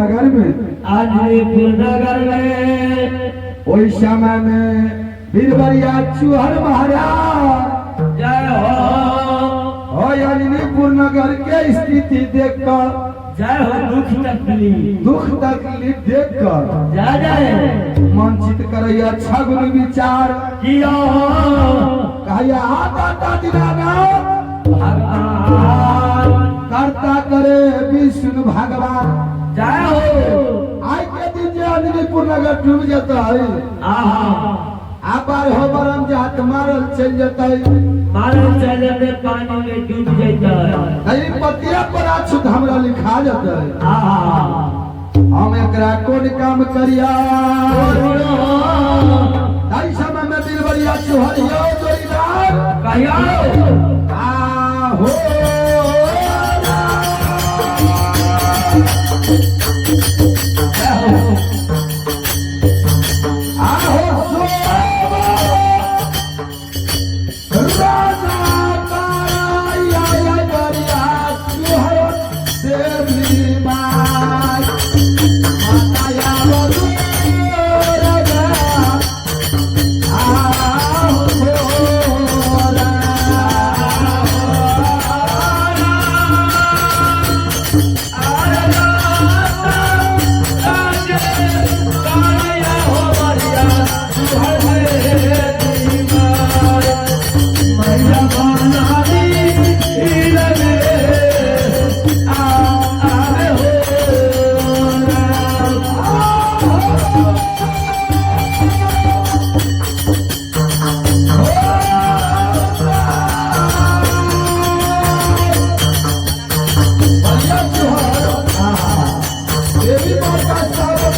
नगर में आदिपुर नगर में उस समय में बीरबरिया चूहर महाराज जय हो अलीपुर नगर के स्थिति देखकर जय हो दुख तकलीफ देखकर जय जय मन चित करे अच्छा गुरु विचार किया कहिया आता दीनाना भगवान करता करे विष्णु भगवान जय हो आज के दिन जो अलीपुर नगर डूब जाता है आबार हो बरम जात मारल चल जाता है मारल चले में पानी में डूब जाता है नहीं पतिया पर अछूत हमरा लिखा जाता है हम एकरा कौन काम करिया ताई समय में बीरबरिया चुहरिया जोड़ीदार कहिया आ हो देवी माता सारा